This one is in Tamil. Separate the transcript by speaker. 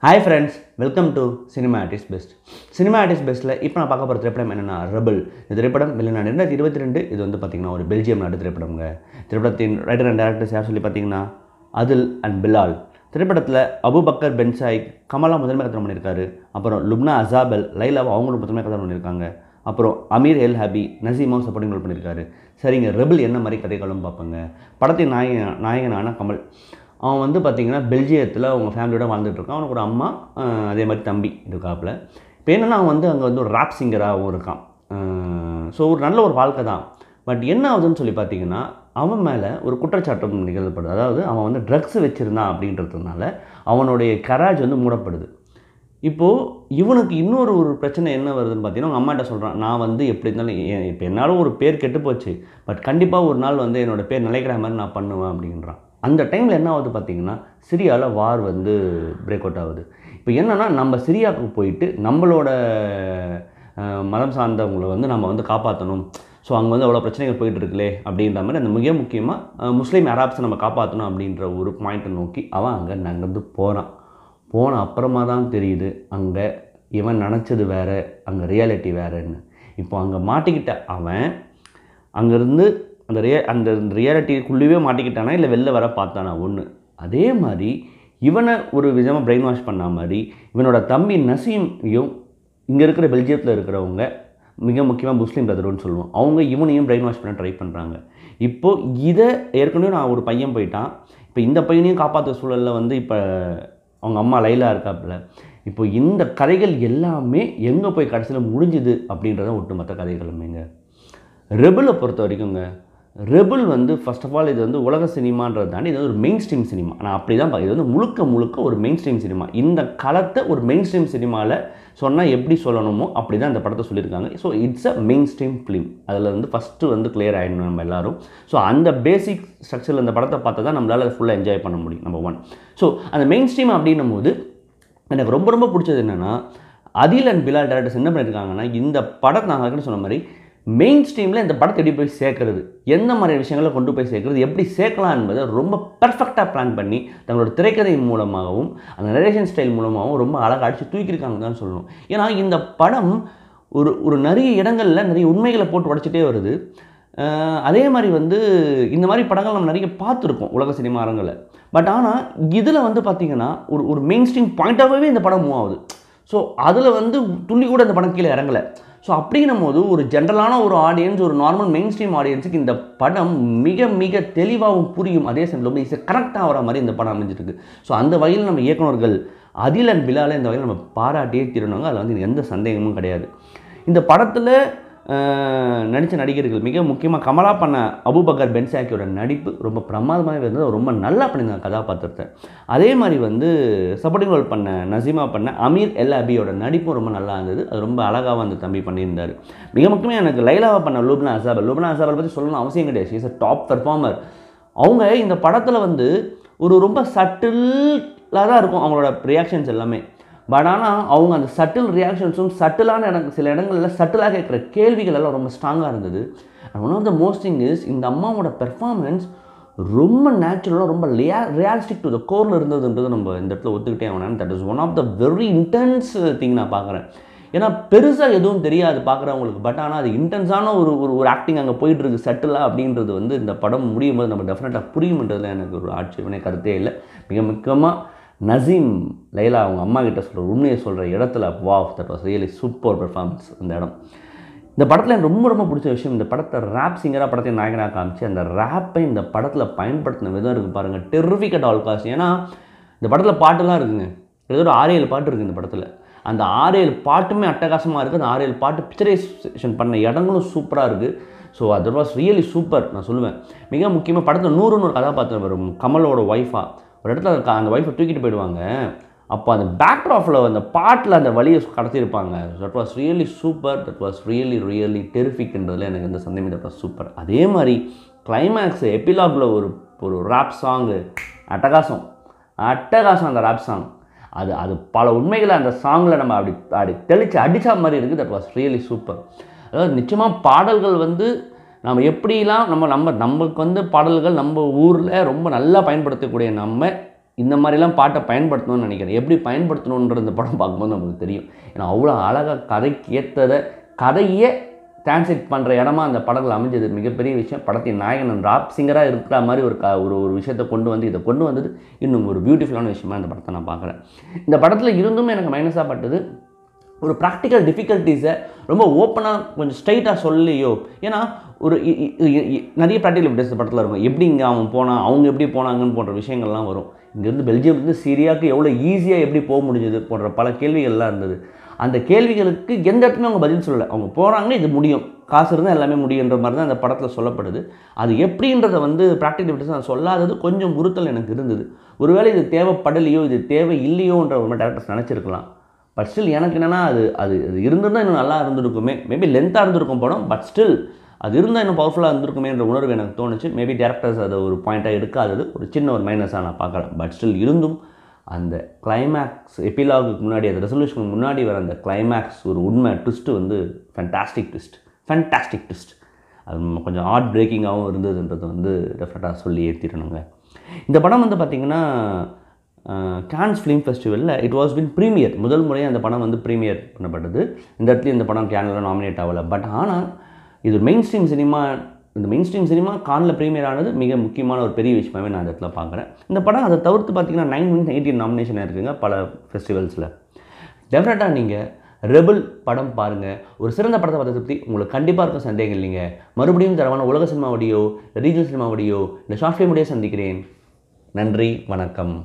Speaker 1: Hi friends, welcome to Cinema at its Best. Cinema at its Bestல இப்போ நான் பார்க்க போகிற திரைப்படம் என்னென்னா ரெபல். இந்த திரைப்படம் வெளிநாடு 2022. இது வந்து பார்த்திங்கன்னா ஒரு பெல்ஜியம் நாட்டு திரைப்படம்ங்க. திரைப்படத்தின் ரைட்டர் அண்ட் டேரக்டர்ஸ் யார் சொல்லி பார்த்தீங்கன்னா அதில் அண்ட் பிலால். திரைப்படத்தில் அபுபக்கர் பென் சாயிக் கமலா முதன்மை கதாபாத்திரம் பண்ணியிருக்காரு. அப்புறம் லுப்னா அசாபல் லைலாவை அவங்களும் முதன்மை கதாபாத்திரம் பண்ணியிருக்காங்க. அப்புறம் அமீர் எல் ஹபி நசீமாவும் சப்போர்ட்டிங் ரோல் பண்ணியிருக்காரு. சரிங்க, ரெபல் என்ன மாதிரி கதைகளும் பார்ப்போங்க. படத்தின் நாயகனான கமல் அவன் வந்து பார்த்திங்கன்னா பெல்ஜியத்தில் அவங்க ஃபேமிலியோட வாழ்ந்துட்டுருக்கான். அவனுக்கு ஒரு அம்மா அதே மாதிரி தம்பி இருக்காப்புல. இப்போ என்னென்னா அவன் வந்து அங்கே வந்து ஒரு ராப் சிங்கராகவும் இருக்கான். ஸோ ஒரு நல்ல ஒரு வாழ்க்கை தான். பட் என்ன ஆகுதுன்னு சொல்லி பார்த்திங்கன்னா அவன் மேலே ஒரு குற்றச்சாட்டம் நிகழ்ப்படுது. அதாவது அவன் வந்து ட்ரக்ஸ் வச்சுருந்தான் அப்படின்றதுனால அவனுடைய கராஜ் வந்து மூடப்படுது. இப்போது இவனுக்கு இன்னொரு பிரச்சனை என்ன வருதுன்னு பார்த்தீங்கன்னா அவங்க அம்மாட்ட சொல்கிறான், நான் வந்து எப்படி இருந்தாலும் இப்போ என்னால் ஒரு பேர் கெட்டு போச்சு, பட் கண்டிப்பாக ஒரு நாள் வந்து என்னோடய பேர் நிலைக்கிற மாதிரி நான் பண்ணுவேன் அப்படின்றான். அந்த டைமில் என்ன ஆகுது பார்த்திங்கன்னா சிரியாவில் வார் வந்து பிரேக் அவுட் ஆகுது. இப்போ என்னென்னா நம்ம சிரியாவுக்கு போயிட்டு நம்மளோட மதம் சார்ந்தவங்களை வந்து நம்ம வந்து காப்பாற்றணும். ஸோ அங்கே வந்து அவ்வளோ பிரச்சனைகள் போயிட்டுருக்குலே அப்படின்ற மாதிரி அந்த மிக முக்கியமாக முஸ்லீம் அராப்ஸை நம்ம காப்பாற்றணும் அப்படின்ற ஒரு பாயிண்ட்டை நோக்கி அவன் அங்கே நகர்ந்து போன அப்புறமா தான் தெரியுது அங்கே இவன் நினச்சது வேறு, அங்கே ரியாலிட்டி வேறுன்னு. இப்போ அங்கே மாட்டிக்கிட்ட அவன் அங்கேருந்து அந்த ரியாலிட்டிக்குள்ளேயே மாட்டிக்கிட்டானா இல்லை வெளில வர பார்த்தானா ஒன்று. அதே மாதிரி இவனை ஒரு விதமாக பிரெயின் வாஷ் பண்ண மாதிரி இவனோட தம்பி நசீமையும் இங்கே இருக்கிற பெல்ஜியத்தில் இருக்கிறவங்க மிக முக்கியமாக முஸ்லீம் பிரதர்னு சொல்லுவோம், அவங்க இவனையும் பிரெயின் வாஷ் பண்ண ட்ரை பண்ணுறாங்க. இப்போது இதை ஏற்கனவே நான் ஒரு பையன் போயிட்டான், இப்போ இந்த பையனையும் காப்பாற்ற சூழலில் வந்து இப்போ அவங்க அம்மா லைலா இருக்காப்புல. இப்போ இந்த கதைகள் எல்லாமே எங்கே போய் கடைசியில் முடிஞ்சுது அப்படின்றத ஒட்டுமொத்த கதைகளுமேங்க. ரெபலை பொறுத்த வரைக்குங்க, ரெபல் வந்து ஃபர்ஸ்ட் ஆஃப் ஆல் இது வந்து உலக சினிமான்றது தாண்டி இது வந்து ஒரு மெயின் ஸ்ட்ரீம் சினிமா. நான் அப்படி தான் இது வந்து முழுக்க ஒரு மெயின் ஸ்ட்ரீம் சினிமா. இந்த காலத்தை ஒரு மெயின் ஸ்ட்ரீம் சினிமாவில் சொன்னால் எப்படி சொல்லணுமோ அப்படி தான் இந்த படத்தை சொல்லியிருக்காங்க. So it's a main stream film. அதில் வந்து ஃபஸ்ட்டு வந்து கிளியர் ஆகிடணும் நம்ம எல்லோரும். ஸோ அந்த பேசிக் ஸ்ட்ரக்சரில் இந்த படத்தை பார்த்தா தான் நம்மளால் அதை ஃபுல்லாக என்ஜாய் பண்ண முடியும். நம்பர் 1. ஸோ அந்த மெயின் ஸ்ட்ரீம் அப்படின்னும் போது எனக்கு ரொம்ப பிடிச்சது என்னென்னா அதில் அண்ட் பிலால் டேரக்டர்ஸ் என்ன பண்ணியிருக்காங்கன்னா இந்த படத்தை நான் அதுக்குன்னு சொன்ன மாதிரி மெயின் ஸ்ட்ரீமில் இந்த படத்தை எப்படி போய் சேர்க்குறது, எந்த மாதிரி விஷயங்களை கொண்டு போய் சேர்க்குறது, எப்படி சேர்க்கலாம் என்பதை ரொம்ப பர்ஃபெக்டாக பிளான் பண்ணி தங்களோட திரைக்கதை மூலமாகவும் அந்த நரேஷன் ஸ்டைல் மூலமாகவும் ரொம்ப அழகாக அடித்து தூக்கியிருக்காங்கன்னு தான் சொல்லணும். ஏன்னா இந்த படம் ஒரு நிறைய இடங்களில் நிறைய உண்மைகளை போட்டு உடைச்சிட்டே வருது. அதே மாதிரி வந்து இந்த மாதிரி படங்கள் நம்ம நிறைய பார்த்துருக்கோம் உலக சினிமா அரங்கில். பட் ஆனால் இதில் வந்து பார்த்திங்கன்னா ஒரு மெயின் ஸ்ட்ரீம் பாயிண்டாகவே இந்த படம் மூவ் ஆகுது. ஸோ அதில் வந்து துள்ளி கூட இந்த படம் கீழே இறங்கலை. ஸோ அப்படின்னும் போது ஒரு ஜென்ரலான ஒரு ஆடியன்ஸ், ஒரு நார்மல் மெயின் ஸ்ட்ரீம் ஆடியன்ஸுக்கு இந்த படம் மிக தெளிவாகவும் புரியும். அதே சமயம் ரொம்ப ஈஸியாக கரெக்டாக வர மாதிரி இந்த படம் அமைஞ்சிருக்கு. ஸோ அந்த வகையில் நம்ம இயக்குநர்கள் அதில் அண்ட் பிலாலை இந்த வகையில் நம்ம பாராட்டியே தீரணுங்க. அதில் வந்து எந்த சந்தேகமும் கிடையாது. இந்த படத்தில் நடித்த நடிகர்கள் மிக முக்கியமாக கமலா பண்ண அபுபக்கர் பென் சாயிக்கோட நடிப்பு ரொம்ப பிரமாதமாக இருந்தது. ரொம்ப நல்லா பண்ணியிருந்தாங்க கதாபாத்திரத்தை. அதே மாதிரி வந்து சப்போர்ட்டிங் ரோல் பண்ண நசீமா பண்ண அமீர் எல் ஹபியோட நடிப்பும் ரொம்ப நல்லா இருந்தது. அது ரொம்ப அழகாக அந்த தம்பி பண்ணியிருந்தார். மிக முக்கியமாக எனக்கு லைலாவை பண்ண லுப்னா அசாபல் பற்றி சொல்லணும்னு அவசியம் கிடையாது. She is a top performer. அவங்க இந்த படத்தில் வந்து ரொம்ப சட்டிலாக தான் இருக்கும் அவங்களோட ரியாக்ஷன்ஸ் எல்லாமே. பட் ஆனால் அவங்க அந்த சட்டில் ரியாக்ஷன்ஸும் சட்டிலான சில இடங்களில் சட்டிலாக கேட்குற கேள்விகள் எல்லாம் ரொம்ப ஸ்ட்ராங்காக இருந்தது. And one of the most thing is இந்த அம்மாவோட பெர்ஃபார்மன்ஸ் ரொம்ப நேச்சுரலாக ரொம்ப ரியாலிஸ்டிக் டு த கோரில் இருந்ததுன்றது நம்ம இந்த இடத்துல ஒத்துக்கிட்டே ஆகணும். That is one of the very intense thing நான் பார்க்குறேன். ஏன்னா பெருசாக எதுவும் தெரியாது பார்க்குறவங்களுக்கு, பட் ஆனால் அது இன்டென்ஸான ஒரு ஆக்டிங் அங்கே போயிட்டுருக்கு சட்டிலாக அப்படின்றது வந்து இந்த படம் முடியும் போது நம்ம டெஃபினட்டாக புரியும்ன்றதுல எனக்கு ஒரு ஆட்சேபனை கருத்தே இல்லை. மிக முக்கியமாக நசீம் லைலா அவங்க அம்மா கிட்ட சொல்கிற உண்மையை சொல்கிற இடத்துல wow, that was really super performance அந்த இடம். இந்த படத்தில் எனக்கு ரொம்ப பிடிச்ச விஷயம், இந்த படத்தை ரேப் சிங்கராக படத்தை நாயகனாக காமிச்சு அந்த ரேப்பை இந்த படத்தில் பயன்படுத்தின விதம் இருக்குது பாருங்கள், டெர்ரிஃபிக் அட் ஆல் காஸ்ட். ஏன்னா இந்த படத்தில் பாட்டுலாம் இருக்குங்க, ஏதோ ஒரு 6-7 பாட்டு இருக்குது இந்த படத்தில். அந்த 6-7 பாட்டுமே அட்டகாசமாக இருக்குது. அந்த 6-7 பாட்டு பிக்சரைசேஷன் பண்ண இடங்களும் சூப்பராக இருக்குது. ஸோ அது வாஸ் ரியலி சூப்பர் நான் சொல்லுவேன். மிக முக்கியமாக படத்தில் 100 கதாபாத்திரம் வரும். கமலோட ஒய்ஃபாக ஒரு இடத்துல அந்த ஒய்ஃபை தூக்கிட்டு போயிடுவாங்க. அப்போ அந்த பேக்ட்ராஃபில் அந்த பாட்டில் அந்த வழியை கடத்தியிருப்பாங்க. That was really super. That was really டெரிஃபிக்ன்றதுல எனக்கு இந்த சந்தேகம். That was super. அதே மாதிரி கிளைமேக்ஸ் எபிலாகில் ஒரு ரேப் சாங்கு அட்டகாசம் அந்த ரேப் சாங். அது பல உண்மைகளை அந்த சாங்கில் நம்ம அப்படி தெளித்து அடித்த மாதிரி இருக்குது. That was really super. அதாவது நிச்சயமாக பாடல்கள் வந்து நம்ம எப்படிலாம் நமக்கு வந்து பாடல்கள் நம்ம ஊரில் ரொம்ப நல்லா பயன்படுத்தக்கூடிய நம்ம இந்த மாதிரிலாம் பாட்டை பயன்படுத்தணும்னு நினைக்கிறேன். எப்படி பயன்படுத்தணுன்ற இந்த படம் பார்க்கும்போது நமக்கு தெரியும். ஏன்னா அவ்வளோ அழகாக கதைக்கு ஏற்றதை கதையே டிரான்ஸ்லேட் பண்ணுற இடமா அந்த படங்கள் அமைஞ்சது மிகப்பெரிய விஷயம். படத்தின் நாயகன் ராப் சிங்கராக இருக்கிற மாதிரி ஒரு விஷயத்தை கொண்டு வந்து இதை கொண்டு வந்தது இன்னும் ஒரு பியூட்டிஃபுல்லான விஷயமா இந்த படத்தை நான் பார்க்குறேன். இந்த படத்தில் இருந்தும் எனக்கு மைனஸாக பட்டது ஒரு ப்ராக்டிக்கல் டிஃபிகல்ட்டிஸை ரொம்ப ஓப்பனாக கொஞ்சம் ஸ்ட்ரைட்டாக சொல்லியோ. ஏன்னா ஒரு நிறைய ப்ராக்டிக்கல் டிஃபிகல்ட்டிஸ் படத்தில் இருக்கும். எப்படி இங்கே அவன் போனான், அவங்க எப்படி போனாங்கன்னு போன்ற விஷயங்கள்லாம் வரும். இங்கேருந்து பெல்ஜியம்லேருந்து சிரியாவுக்கு எவ்வளோ ஈஸியாக எப்படி போக முடிஞ்சது போன்ற பல கேள்விகள்லாம் இருந்தது. அந்த கேள்விகளுக்கு எந்த இடத்துலையும் அவங்க பதில் சொல்லலை. அவங்க போகிறாங்க, இது முடியும், காசு இருந்தால் எல்லாமே முடியுன்ற மாதிரி தான் அந்த படத்தில் சொல்லப்படுது. அது எப்படின்றத ப்ராக்டிக்கல் டிஃபிகல்ட்டிஸ் நான் சொல்லாதது கொஞ்சம் உறுத்தல் எனக்கு இருந்தது. ஒருவேளை இது தேவைப்படலையோ இது தேவை இல்லையோன்ற ஒரு டேரக்டர்ஸ் நினச்சிருக்கலாம். பட் ஸ்டில் எனக்கு என்னென்னா அது இருந்திருந்தால் இன்னும் நல்லா இருந்திருக்குமே. மேபி லென்த்தாக இருந்திருக்கும் படம், பட் ஸ்டில் அது இருந்தால் இன்னும் பவர்ஃபுல்லாக இருந்திருக்குமேன்ற உணர்வு எனக்கு தோணுச்சு. மேபி டேரக்டர்ஸ் அதை ஒரு பாயிண்ட்டாக எடுக்காதது ஒரு சின்ன ஒரு மைனஸாக நான் பார்க்குறேன். பட் ஸ்டில் இருந்தும் அந்த கிளைமேக்ஸ் எபிலாகுக்கு முன்னாடி அந்த ரெசல்யூஷனுக்கு முன்னாடி வர அந்த கிளைமேக்ஸ் ஒரு உண்மை ட்விஸ்ட்டு ஃபேண்டாஸ்டிக் ட்விஸ்ட். அது கொஞ்சம் ஹார்ட் பிரேக்கிங்காகவும் இருந்ததுன்றது டெஃபினட்டாக சொல்லி ஏற்றிடணுங்க. இந்த படம் பார்த்திங்கன்னா கான்ஸ் ஃபிலிம் ஃபெஸ்டிவலில் இட் வாஸ் பின் ப்ரீமியர். முதல் முறையாக அந்த படம் ப்ரீமியர் பண்ணப்பட்டது. இந்த இடத்துல இந்த படம் கேனில் நாமினேட் ஆகலை. பட் ஆனால் இது மெயின் ஸ்ட்ரீம் சினிமா கானில் ப்ரீமியர் ஆனது மிக முக்கியமான ஒரு பெரிய விஷயமாகவே நான் இந்த இடத்துல பார்க்குறேன். இந்த படம் அதை தவிர்த்து பார்த்திங்கன்னா 9 wins 18 நாமினேஷன் இருக்குங்க பல ஃபெஸ்டிவல்ஸில். டெஃபினட்டாக நீங்கள் ரெபல் படம் பாருங்கள். ஒரு சிறந்த படத்தை பார்த்த பற்றி உங்களுக்கு கண்டிப்பாக இருக்கும், சந்தேகம் இல்லைங்க. மறுபடியும் தரமான உலக சினிமாவோடையோ ரீஜனல் சினிமாவோடையோ இந்த ஷார்ட் ஃபிலிமோடையோ சந்திக்கிறேன். நன்றி, வணக்கம்.